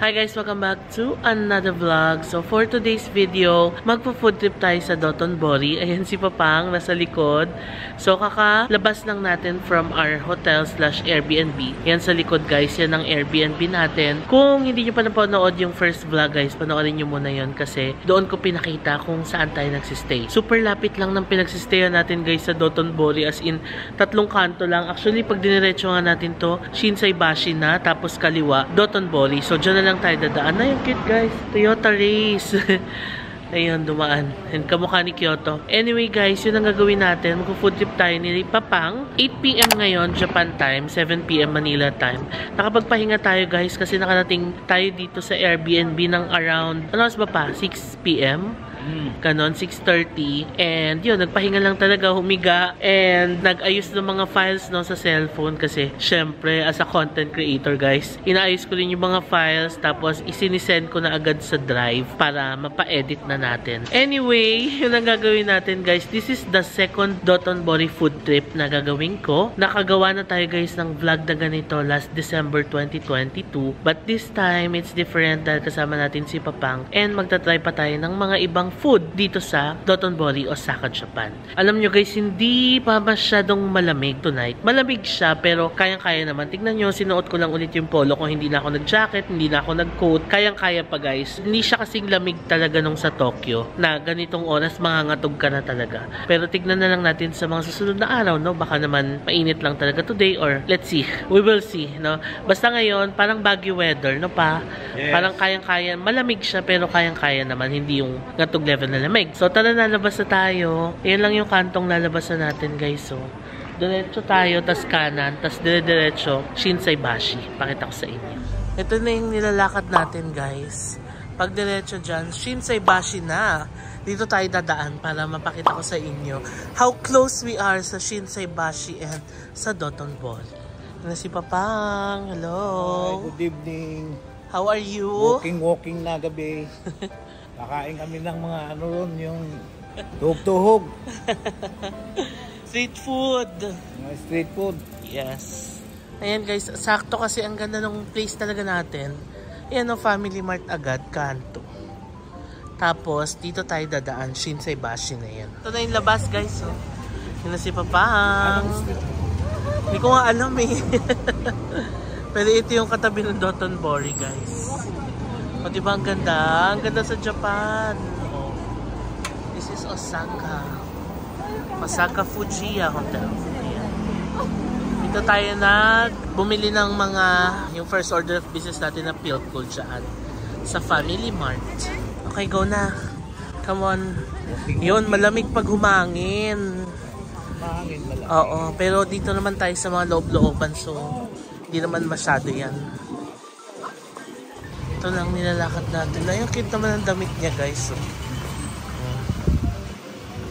Hi guys, welcome back to another vlog. So for today's video, magpo-food trip tayo sa Dotonbori. Ayan si Papang nasa likod. So kakalabas lang natin from our hotel / Airbnb. Yan sa likod guys, yan ang Airbnb natin. Kung hindi nyo pa napanood yung first vlog guys, panoorin nyo muna yon kasi doon ko pinakita kung saan tayo nagsistay. Super lapit lang ng pinagsistayan natin guys sa Dotonbori, as in 3 kanto lang. Actually pag diniretso nga natin to, Shinsaibashi na, tapos kaliwa, Dotonbori. So dyan na lang tayo dadaan. Na yung cute guys, Toyota Race. Ayun, dumaan. And kamukha ni Kyoto. Anyway guys, yun ang gagawin natin. Mag-food trip tayo ni Papang. 8 PM ngayon, Japan time. 7 PM Manila time. Nakapagpahinga tayo guys kasi nakarating tayo dito sa Airbnb ng around, ano ba pa? 6 PM? Ganon, 6:30. And yun, nagpahinga lang talaga, humiga. And nag-ayos ng mga files no, sa cellphone kasi syempre, as a content creator guys, inaayos ko rin yung mga files tapos isinisend ko na agad sa drive para mapa-edit na natin. Anyway, yun ang gagawin natin guys. This is the second Dotonbori food trip na gagawin ko. Nakagawa na tayo guys ng vlog na ganito last December 2022. But this time, it's different dahil kasama natin si Papang. And magta-try pa tayo ng mga ibang food dito sa Dotonbori, Osaka, Japan. Alam nyo guys, hindi pa masyadong malamig tonight. Malamig siya pero kayang-kaya naman. Tignan nyo, sinuot ko lang ulit yung polo ko. Hindi na ako nag-jacket, hindi na ako nag-coat. Kayang-kaya pa guys. Hindi siya kasing lamig talaga nung sa Tokyo na ganitong oras mangangatog ka na talaga. Pero tignan na lang natin sa mga susunod na araw, no? Baka naman mainit lang talaga today or let's see. We will see, no? Basta ngayon, parang baggy weather, no pa? Yes. Parang kayang-kaya. Malamig siya pero kayang-kaya naman. Hindi yung ngatog level na lamig. So tara, lalabas na tayo. Yan lang yung kantong lalabasan natin guys. So diretso tayo, tas kanan, tas dire-diretso Shinsaibashi. Pakita ko sa inyo. Ito na yung nilalakad natin guys. Pag diretso dyan, Shinsaibashi na. Dito tayo dadaan para mapakita ko sa inyo how close we are sa Shinsaibashi and sa Dotonbori. Na si Papang. Hello. Hi, good evening. How are you? Walking na gabi. Kakain kami ng mga ano ron, yung tuhog-tuhog. Street food. Mga street food. Yes. Ayan guys, sakto kasi ang ganda ng place talaga natin. Ayan o, Family Mart agad, kanto. Tapos, dito tayo dadaan, Shinsaibashi na yan. Ito na yung labas guys. Oh. Yun na si Papang. Hindi ko nga alam eh. Pero ito yung katabi ng Dotonbori guys. O diba ang ganda? Ang ganda sa Japan. Oh. This is Osaka. Osaka Fujiya Hotel. Ayan. Dito tayo bumili ng mga yung first order of business natin na Pilkul dyan. Sa Family Mart. Okay, go na. Come on. Yun, malamig pag humangin. Mahangin malamig. Oo, pero dito naman tayo sa mga loob-looban. So, hindi naman masyado yan. Ito lang nilalakad natin. Yung cute naman ang damit niya guys. So.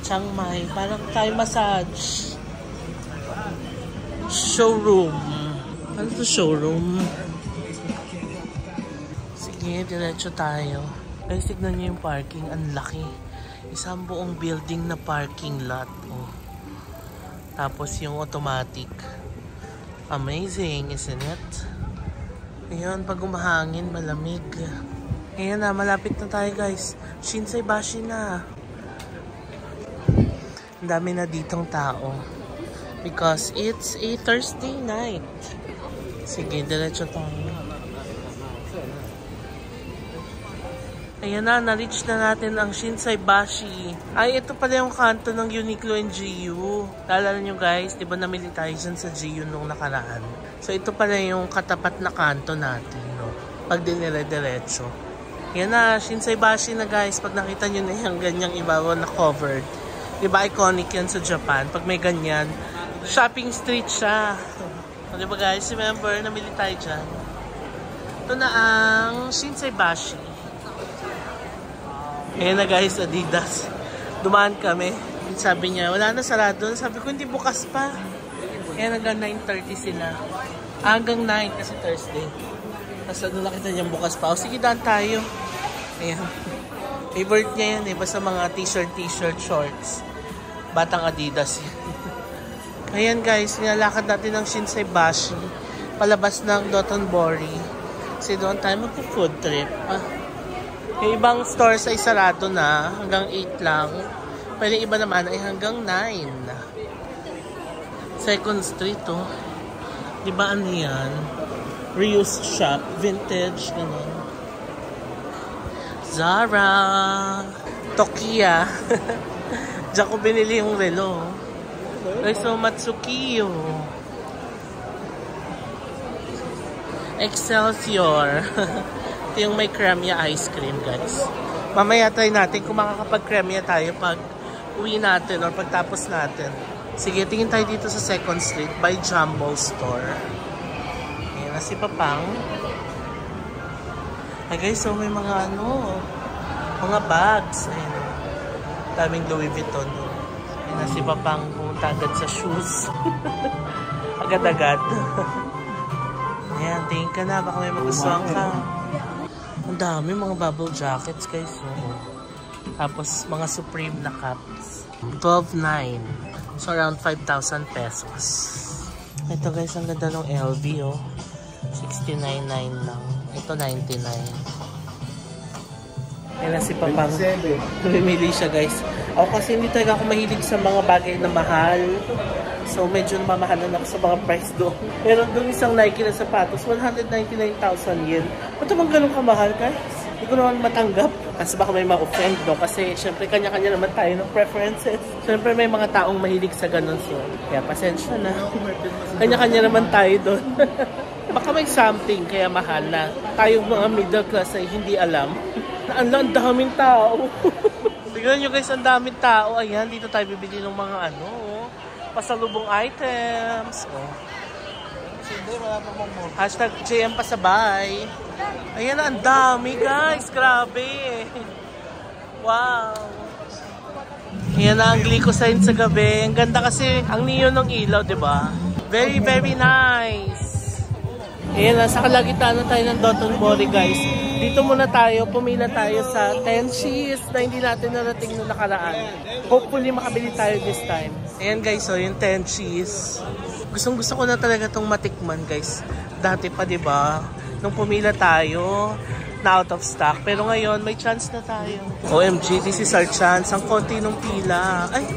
Chiang Mai. Parang Thai massage. Showroom. Ano to showroom? Sige, diretso tayo. Guys, tignan niyo yung parking. Ang laki. Isang buong building na parking lot. Oh. Tapos yung automatic. Amazing, isn't it? Ayan, pag umahangin, malamig. Ayan na, malapit na tayo guys. Shinsaibashi na. Ang dami na ditong tao. Because it's a Thursday night. Sige, diretso tayo. Ayan na, na-reach na natin ang Shinsaibashi. Ay, ito pala yung kanto ng Uniqlo and GU. Naalala nyo guys, di ba namili tayo dyan sa GU nung nakaraan? So, ito pala yung katapat na kanto natin, no? Pag dinire-diretso. Yan na, Shinsaibashi na guys. Pag nakita nyo na yung ganyang ibabaw na covered. Diba iconic yan sa Japan? Pag may ganyan, shopping street siya. So, diba guys, remember, namili tayo dyan. Ito na ang Shinsaibashi. Ayan na guys, Adidas. Dumaan kami. Sabi niya, wala na, sarado. Sabi ko, hindi bukas pa. Ayan, hanggang 9:30 sila. Hanggang 9 kasi Thursday. Tapos ano nakita niyang bukas pa. O sige, daan tayo. Ayan. Favorite niya yan eh. Basta mga t-shirt, shorts. Batang Adidas yan. Ayan guys, nilalakad natin ng Shinsaibashi. Palabas ng Dotonbori. Kasi doon tayo magpo-food trip. Yung ibang stores ay sarado na. Hanggang 8 lang. Pero yung iba naman ay hanggang 9. Second Street, oh. Diba ano yan? Reused shop. Vintage. Ganun. Zara. Tokiya. Diyan ko binili yung relo. So, Matsukiyo. Excelsior. Ito yung may cremia ice cream, guys. Mamaya try natin kung makakapag-cremia tayo pag uwi natin or pagtapos natin. Sige, tingin tayo dito sa Second Street by Jumbo Store. Ayan na si Papang. Ay guys, so may mga mga bags. Ayan. Daming Louis Vuitton. Ayan na si Papang pumunta agad sa shoes. Agad-agad. Ayan, tingin ka na. Baka may magustuhan ka. Ang dami mga bubble jackets guys. Tapos mga Supreme na caps. 12,900. So around 5,000 pesos. Ito guys, ang ganda ng LV oh. 69,900 lang. Ito 99. Ayan na si Papang. Bumili siya guys. Ako kasi hindi talaga ako mahilig sa mga bagay na mahal. So medyo mamahalan ako sa mga price doon. Pero doon isang Nike na sapatos, 199,000 yen. Ba't naman ganun kamahal guys? Hindi ko naman matanggap. Kasi baka may ma-offend no? Kasi syempre kanya-kanya naman tayo ng preferences. Syempre may mga taong mahilig sa ganun. So kaya pasensya na. Kanya-kanya naman tayo doon. Baka may something kaya mahal na. Tayong mga middle class ay hindi alam. Na ang daming tao. Tignan nyo guys, ang daming tao. Ayan, dito tayo bibili ng mga pasalubong items. Oh. Hashtag JM pasabay. Ayan, ang dami guys. Grabe. Wow. Ayan na ang glycosine sa gabi. Ang ganda kasi ang neon ng ilaw, diba? Very, very nice. Ayan na, sa kalagitnaan na tayo ng Dotonbori guys. Dito muna tayo, pumila tayo sa Tenchies na hindi natin narating nung nakaraan. Hopefully makabili tayo this time. Ayan guys, so yung Tenchies. Gustong gusto ko na talaga itong matikman guys. Dati pa diba, nung pumila tayo, na out of stock. Pero ngayon, may chance na tayo. OMG, this is our chance. Ang konti nung pila. Ay,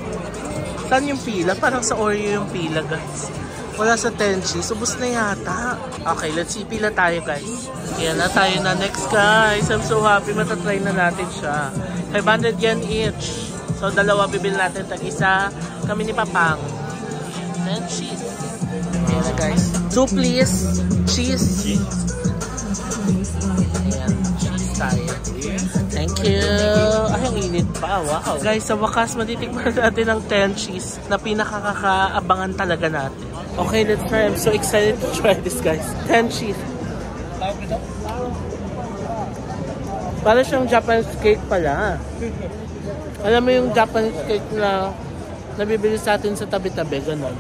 saan yung pila? Parang sa Oreo yung pila guys. Wala sa Tenchies. Ubus na yata. Okay, let's see. Pila tayo, guys. Yan na tayo na next, guys. I'm so happy. Matatry na natin siya. 500 yen each. So, dalawa bibili natin. Tag-isa. Kami ni Papang. Tenchies. Yan na, guys. 2, please. Cheese. Ayan. Cheese tayo. Thank you. Ay, ang init pa. Wow. Guys, sa wakas, matitikman natin ang Tenchies na pinakakaabangan talaga natin. Okay, let's try. I'm so excited to try this, guys. Tenchies. Para siyang Japanese cake pala. Alam mo yung Japanese cake na nabibili sa atin sa tabi-tabi. Ganon.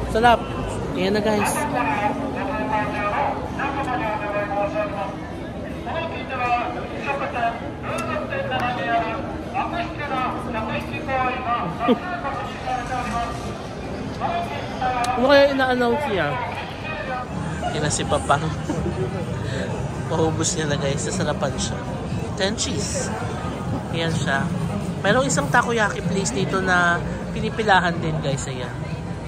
Sarap. Ayan na, guys. Ano kaya ina-announce niya? Yan na si Papang. Mahubos niya na guys. Sasarapan siya. Tenchies. Ayan siya. Merong isang takoyaki place dito na pinipilahan din guys. Ayan.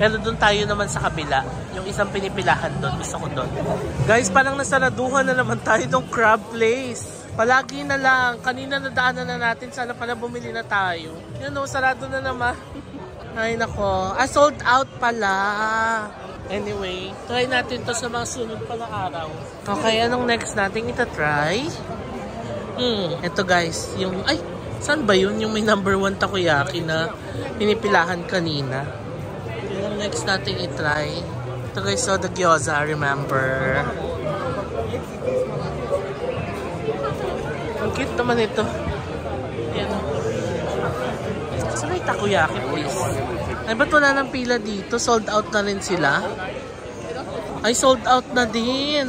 Pero doon tayo naman sa kabila. Yung isang pinipilahan doon. Gusto ko doon. Guys, parang nasaraduhan na naman tayo ng crab place. Palagi na lang. Kanina nadaanan na natin. Sana pala bumili na tayo. Yan o, sarado na naman. Ay nako. Sold out pala. Anyway, try natin to sa mga sunod pa na araw. Okay, anong next natin itatry? Ito guys, yung... Ay, saan ba yun? Yung may number 1 takoyaki na pinipilahan kanina. Yung next natin itry. Ito guys, so the gyoza, remember? Ang cute naman ito. Ayan. Saan may takoyaki please? Ay, ba't wala ng pila dito? Sold out na rin sila? Ay, sold out na din.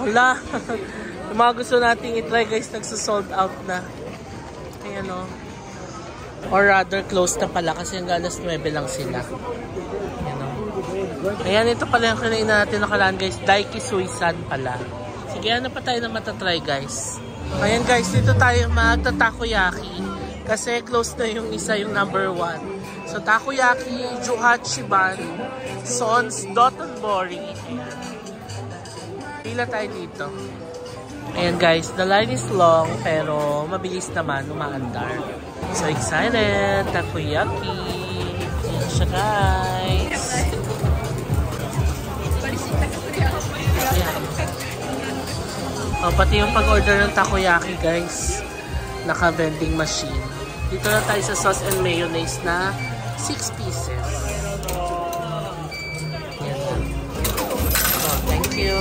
Wala. Yung mga gusto nating itry guys, nagsusold out na. Ayan o. Or rather, close na pala kasi hanggang alas 9 lang sila. Yan o. Ayan, ito pala yung kinain natin nakalaan guys. Daiki Suisan pala. Sige, ano pa tayo na matatry guys? Ayan guys, dito tayo magta-takoyaki. Kasi close na yung isa, yung number 1. So, takoyaki, Juhachiban, Sons, Dotonbori. Ayan. Pila tayo dito. Ayan guys, the line is long pero mabilis naman, umaandar. So excited! Takoyaki! Ayan siya guys! Ayan. Oh, pati yung pag-order ng takoyaki guys, naka-vending machine. Dito na tayo sa sauce and mayonnaise na 6 pieces. Ayan. Oh, thank you!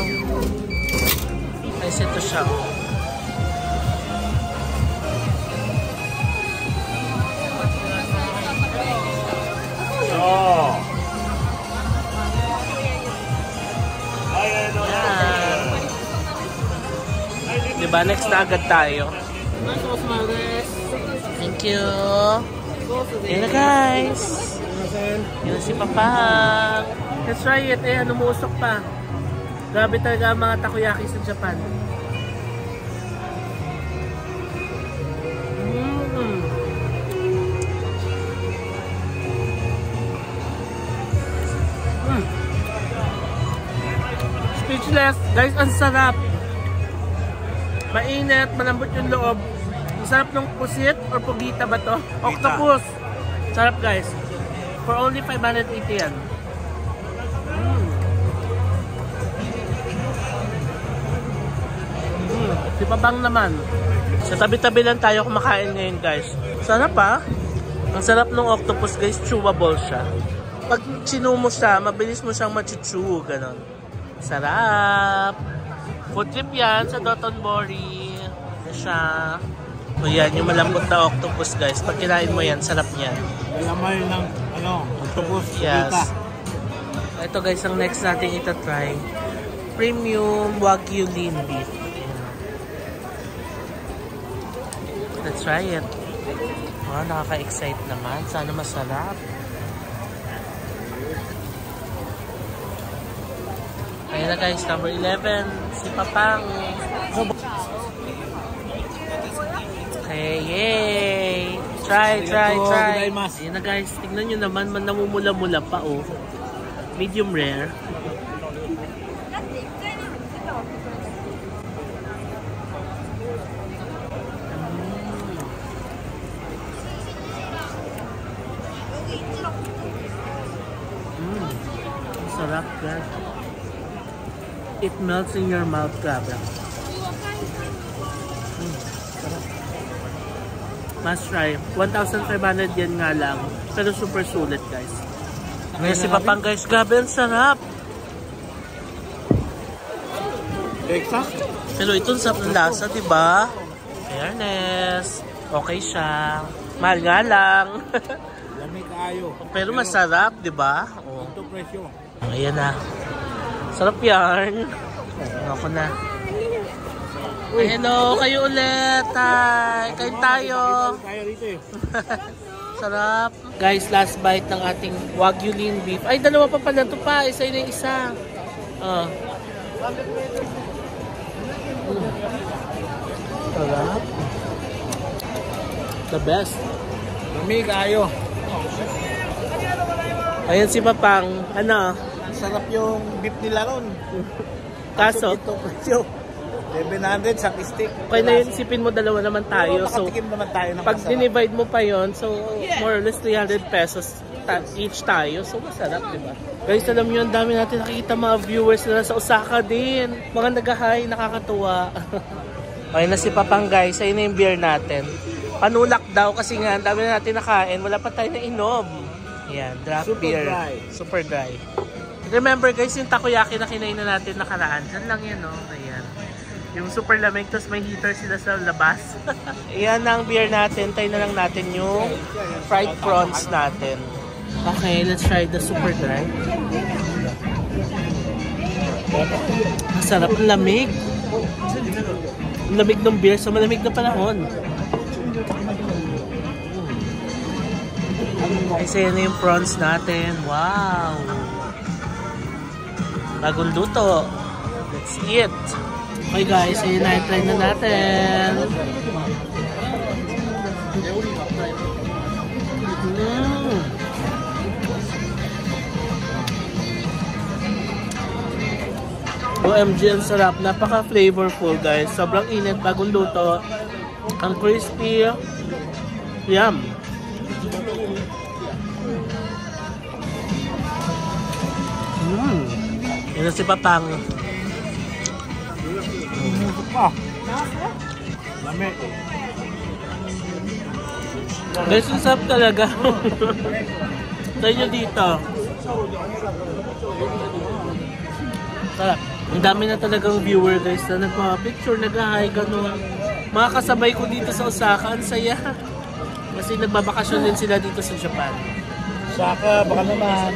Guys, ito siya. Oh. Diba? Next na agad tayo. Thank you. Yan na guys. Yan na si Papang. Let's try it. Eh, umusok pa. Grabe talaga ang mga takoyaki sa Japan. Speechless. Guys, ang sarap. Mainit, malambot yung loob. Ang sarap ng pusit or pugita ba to? Octopus. Sarap guys. For only 580 yan. Si Papang naman. Sa tabi-tabi lang tayo kumakain ngayon guys. Sarap ha. Ang sarap ng octopus guys. Chewable siya. Pag chinu mo siya, mabilis mo siyang machichew. Ganon. Sarap. Food trip yan sa Dotonbori. Yan siya. So yan, yung malambot na octopus guys. Pag kinain mo yan, sarap niyan. Lamay ng octopus. Yes. Ito guys, ang next natin itatry. Premium Wagyu lean beef. Let's try it. Oh, nakaka-excite naman. Sana masarap. Ayan na guys, number 11. Si Papang. Okay, yay! Try. Ayan na guys, tignan nyo naman, namumula-mula pa oh. Medium rare. Sarap guys. It melts in your mouth, grabe. Sarap. Must try. 1,500 yan nga lang. Pero super sulit guys. Ngayon si Papang guys, grabe ang sarap. Texas? Pero itong sarap ng lasa, diba? Fairness. Okay siya. Mahal nga lang. Lamig kaayo. Pero masarap, diba? Oh. Ito presyo. Ayan na. Sarap yan. Ako na. Hello, kayo ulit. Hi. Kain tayo. Tayo rito eh. Sarap. Guys, last bite ng ating Wagyu lean beef. Ay, dalawa pa pala ito pa. Isa yun yung isa. Sarap. The best. Lamig kaayo. Ayan si Papang. Ano? Sarap yung beef nila ron. Kaso? Ito presyo. 700 sa stick. Okay na yun, isipin mo dalawa naman tayo. So, makatikim naman tayo ng pag masarap. dinivide mo pa yon, so more or less 300 pesos each tayo. So, masarap, diba? Guys, alam nyo, ang dami natin nakikita mga viewers na nasa Osaka din. Mga nag-hi, nakakatuwa. Okay na si Papang guys, ayun na yung beer natin. Panulak daw kasi nga, ang dami na natin nakain. Wala pa tayo na inom. Ayan, draft Super beer. dry. Super dry. Remember guys, yung takoyaki na kinain na natin nakaraan. Diyan lang yan, no? Ayan. Yung super lamig, tapos may heater sila sa labas. Ayan na ang beer natin. Tayo na lang natin yung fried prawns natin. Okay, let's try the super dry. Masarap, ang lamig. Ang lamig ng beer sa malamig na panahon. Kasi yan na yung prawns natin. Wow! Bagong luto. Let's eat! Okay guys, ayun na, try na natin. OMG, ang sarap. Napaka-flavorful guys. Sobrang init, bagong luto. Ang crispy. Yum! Yan na si Papang. Guys, ang sarap talaga. Try nyo dito. Sarap. Ang dami na talagang viewer guys na nagpa-picture, nag-hi, gano'n. Mga kasabay ko dito sa Osaka, ang saya. Kasi nagbabakasyon din sila dito sa Japan. Osaka, baka naman.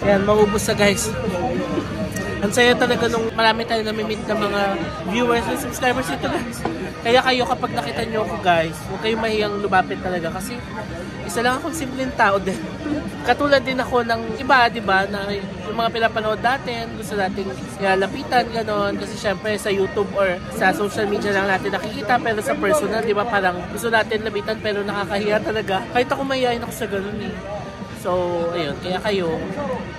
Yan, maubos na guys. Ang saya talaga nung marami tayo nami-meet ng mga viewers and subscribers dito guys. Kaya kayo kapag nakita nyo ako guys, huwag kayong mahiyang lumapit talaga kasi isa lang akong simpleng tao din. Katulad din ako ng iba, di ba, na yung mga pinapanood natin, gusto natin lapitan, gano'n. Kasi syempre sa YouTube or sa social media lang natin nakikita, pero sa personal, di ba, parang gusto natin lapitan pero nakakahiya talaga. Kahit ako mahihayin ako sa gano'n eh. So, ayun, kaya kayo,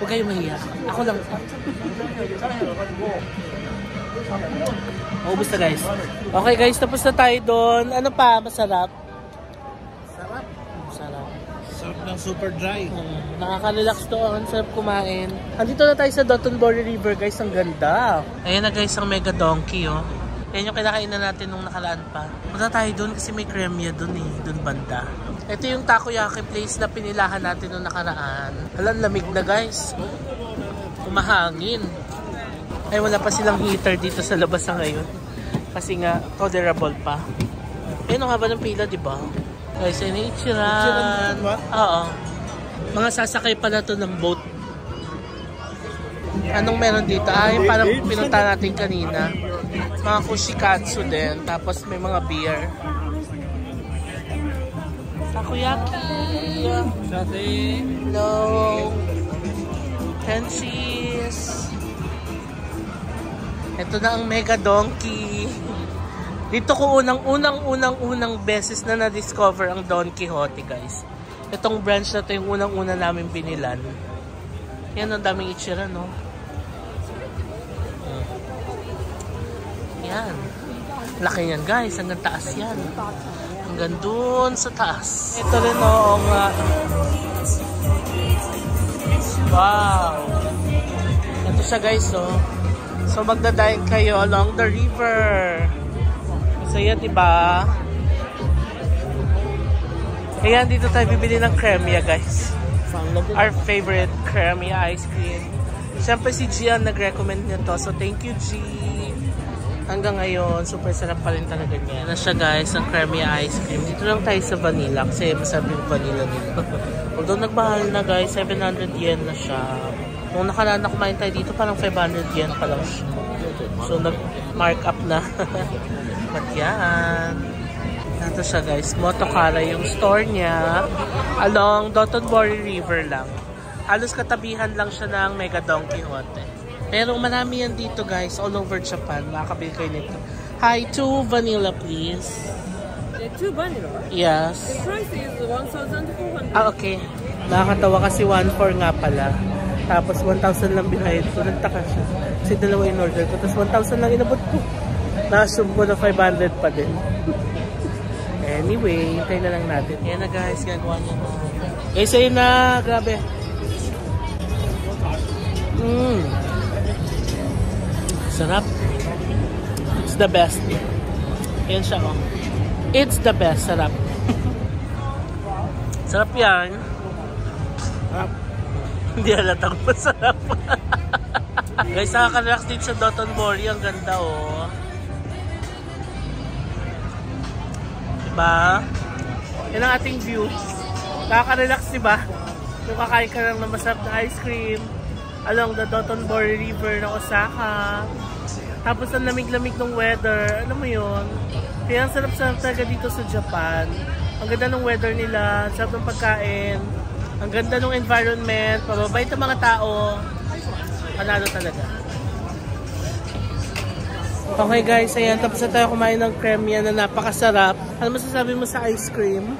huwag kayong mahiya. Ako lang. Maubos na guys. Okay guys, tapos na tayo doon. Ano pa? Masarap? Sarap. Sarap. Sarap ng super dry. Nakaka-relax doon. Sarap kumain. Andito na tayo sa Dotonbori River guys. Ang ganda. Ayan na guys, ang Mega Donkey oh. Yan yung kinakainan natin nung nakalaan pa. Punta tayo doon kasi may kremya doon eh. Doon banda. Ito yung takoyaki place na pinilahan natin nung nakaraan. Alam, lamig na guys. Kumahangin. Ay, wala pa silang heater dito sa labas na ngayon. Kasi nga, tolerable pa. Ayun, ang haba ng pila, di ba? Guys, ayun yung Ichiran. Oo. Mga sasakay pala to ng boat. Anong meron dito? Ah, yung parang pinunta natin kanina. Mga kushikatsu din. Tapos may mga beer. Takoyaki. Hello. Tensis. Ito na ang Mega Donkey. Dito ko unang beses na na-discover ang Don Quixote guys. Itong branch na to yung unang-una namin binilan. Yan, ang daming Ichiran, no? Yan. Laki yan guys, hanggang taas yan. Hanggang dun sa taas. Ito rin no, wow. Ito siya guys, oh. So magdadayin kayo along the river. Masaya, diba? Ayan, dito tayo bibili ng kremya guys. Our favorite kremya ice cream. Siyempre si G ang nag-recommend nito. So thank you G. Hanggang ngayon, super sarap pa rin talaga niya. Yan na siya guys, ang kremya ice cream. Dito lang tayo sa vanilla kasi masarap yung vanilla nito. Although nagmahal na guys, 700 yen na siya. Nung nakaraan na kumain tayo dito, parang 500 yen pa lang siya. So nag-mark up na. But yan. Ito siya guys, Motokara yung store niya. Along Dotonbori River lang. Halos katabihan lang siya ng Mega Don Quixote. Pero marami yan dito guys, all over Japan. Makakabili kayo nito. Hi, 2 vanilla please. 2 vanilla? Yes. The price is 1,400. Ah, okay. Nakakatawa kasi 1,400 nga pala. Tapos 1,000 lang binayad ko. Nagtaka siya. Kasi dalawa in order ko. Tapos 1,000 lang inabot ko. Na-assume ko na 500 pa din. Anyway, hintay na lang natin. Ayan na guys, gagawa niya na. Guys, ayun na. Grabe. Sarap. It's the best. Ayan siya, oh. It's the best. Sarap. Sarap yan. Sarap. Hindi halatang masarap. Guys, nakaka-relax dito sa Dotonbori. Ang ganda, oh. Diba? Yan ang ating view. Nakaka-relax, diba? Yung kakain ka lang ng masarap na ice cream along the Dotonbori River ng Osaka. Tapos ang lamig-lamig ng weather. Alam mo yun? Kaya ang sarap-sarap talaga dito sa Japan. Ang ganda ng weather nila, ang sarap ng pagkain, ang ganda ng environment, pababait ang mga tao. Panalo talaga. Okay guys, ayan. Tapos na tayo kumain ng kremya na napakasarap. Ano masasabi mo sa ice cream?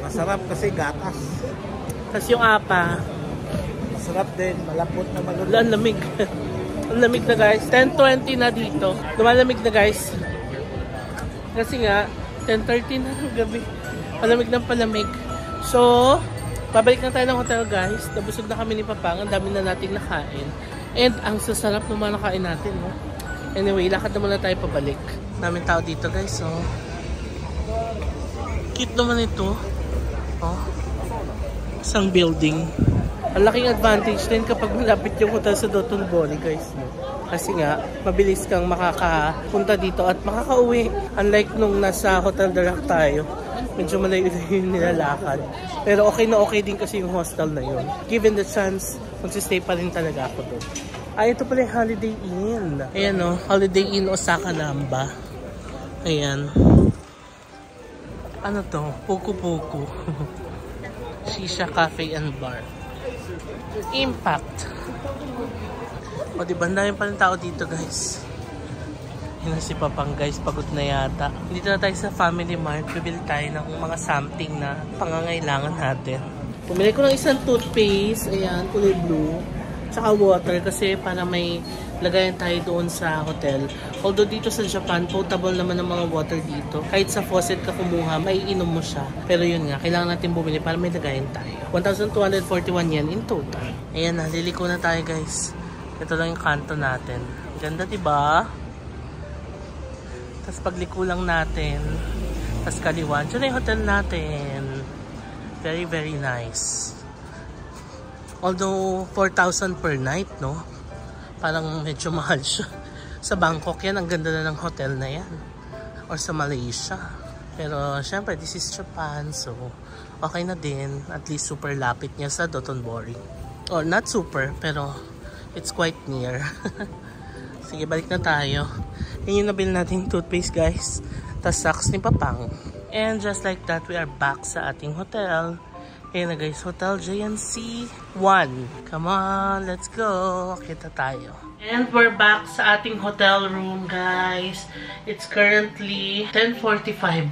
Masarap kasi gatas. Tapos yung apa. Masarap din, malapot na malulog. Ang lamig. Ang lamig na guys. 10:20 na dito. Lumalamig na guys. Kasi nga, 10:30 na ng gabi. Palamig ng palamig. So, pabalik na tayo ng hotel guys. Nabusog na kami ni Papang. Ang dami na nating nakain. And ang sasarap ng mga nakain natin. No? Anyway, lakad na muna tayo pabalik. Daming tao dito guys. So, cute naman ito. Oh. Isang building. Ang laking advantage din kapag malapit yung hotel sa Dotonbori guys. No? Kasi nga, mabilis kang makakapunta dito at makakauwi. Unlike nung nasa Hotel Direct tayo, medyo malayo yung nilalakad. Pero okay na okay din kasi yung hostel na yun. Given the chance, magsistay pa rin talaga ako doon. Ito pala yung Holiday Inn. Ayan o, Holiday Inn Osaka Namba. Ayan. Ano to? Puku-puku. Shisha Cafe and Bar. Impact. O diba, ang dami pa rin tao dito guys. Yun si Papang guys, pagod na yata. Dito na tayo sa Family Mart. Bibili tayo ng mga something na pangangailangan natin. Pumili ko ng isang toothpaste. Ayan, kulay blue. Tsaka water kasi para may lagayan tayo doon sa hotel. Although dito sa Japan, potable naman ang mga water dito. Kahit sa faucet ka kumuha, may inom mo siya. Pero yun nga, kailangan natin bumili para may lagayan tayo. 1,241 yen in total. Ayan na, liliko na tayo guys. Ito lang yung kanto natin. Ganda diba? Tapos pagliko lang natin. Tapos kaliwan. Diyan na yung hotel natin. Very, very nice. Although 4,000 per night, no? Parang medyo mahal siya. Sa Bangkok yan, ang ganda na ng hotel na yan. Or sa Malaysia. Pero syempre, this is Japan. So, okay na din. At least super lapit niya sa Dotonbori. Or not super, pero it's quite near. Sige, balik na tayo. Yan yung nabili natin toothpaste, guys. Tas socks ni Papang. And just like that, we are back sa ating hotel. Ayan na guys, Hotel JNC 1. Come on, let's go. Kita tayo. And we're back sa ating hotel room, guys. It's currently 10:45.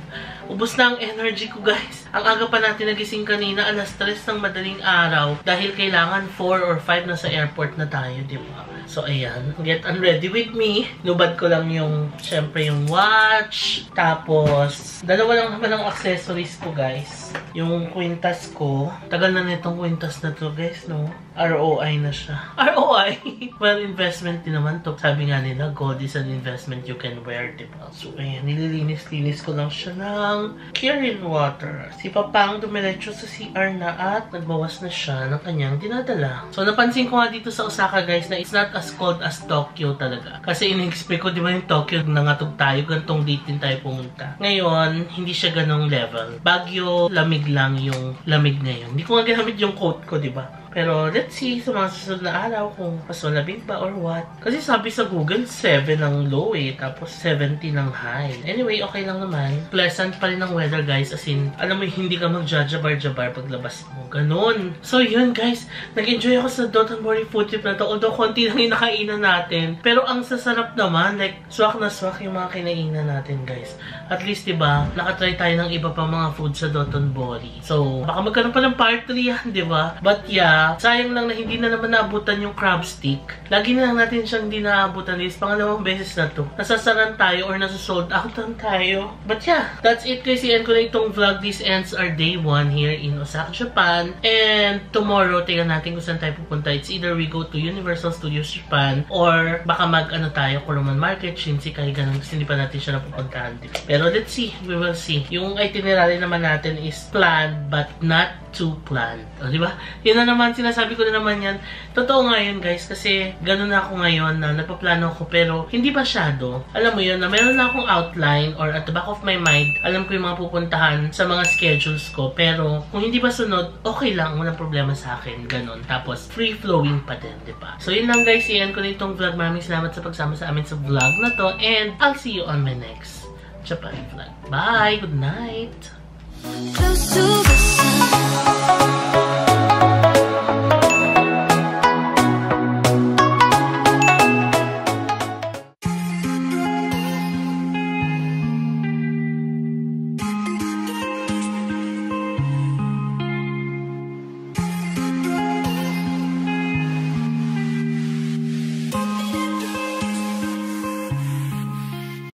Ubus na ang energy ko, guys. Ang aga pa natin nagising kanina, alas 3 ng madaling araw. Dahil kailangan 4 or 5 na sa airport na tayo, di ba? So, ayan. Get unready with me. Lubad ko lang yung, syempre, yung watch. Tapos, dalawa lang naman ang accessories ko, guys. Yung kwintas ko. Tagal na nitong kwintas na to, guys, no? ROI na siya. ROI? Well, investment din naman to. Sabi nga nila, gold is an investment you can wear, diba? So, ayan. Nililinis-linis ko lang siya ng clear water. Si Papang dumiretso sa CR na at nagbawas na siya ng kanyang dinadala. So, napansin ko nga dito sa Osaka, guys, na it's not as cold as Tokyo talaga. Kasi in-expect ko, di ba yung Tokyo, nangatog tayo, gantong date din tayo pumunta. Ngayon, hindi siya ganong level. Baguio, lamig lang yung lamig ngayon. Hindi ko nga ginamit yung coat ko, di ba? Pero let's see sa mga susunod na araw kung mas malamig ba or what. Kasi sabi sa Google, 7 ang low eh. Tapos 70 ang high. Anyway, okay lang naman. Pleasant pa rin ang weather, guys. As in, alam mo, hindi ka mag-jabar-jabar paglabas mo. Ganon. So yun, guys. Nag-enjoy ako sa Dotonbori food trip na to. Although, konti lang yung nakainan natin. Pero ang sasarap naman. Like, swak na swak yung mga kinainan natin, guys. At least, diba, nakatry tayo ng iba pa mga food sa Dotonbori. So, baka magkaroon pa ng part 3 yan, diba? But yeah, sayang lang na hindi na naman naabutan yung crab stick. Lagi na lang natin siyang hindi naabutan. Is pangalawang beses na to. Nasasaran tayo or nasa-sold out lang tayo. But yeah, that's it guys. I-end ko na itong vlog. This ends our day 1 here in Osaka, Japan. And tomorrow, tingnan natin kung saan tayo pupunta. It's either we go to Universal Studios Japan or baka mag-ano tayo, Kuruman Market, Shinsekai, ganun. Kasi hindi pa natin siya napupuntahan. Pero let's see. We will see. Yung itinerary naman natin is planned but not to planned. O, diba? Yun na naman, sinasabi ko na naman yan. Totoo nga yun, guys, kasi ganun na ako ngayon na nagpaplano ako, pero hindi masyado. Alam mo yun, na meron na akong outline or at the back of my mind, alam ko yung mga pupuntahan sa mga schedules ko, pero kung hindi ba sunod, okay lang, walang problema sa akin, ganun. Tapos, free-flowing pa din, diba? So, yun lang, guys, iyan ko na itong vlog. Maraming salamat sa pagsama sa amin sa vlog na to, and I'll see you on my next Japan vlog. Bye! Good night! Close to the sun.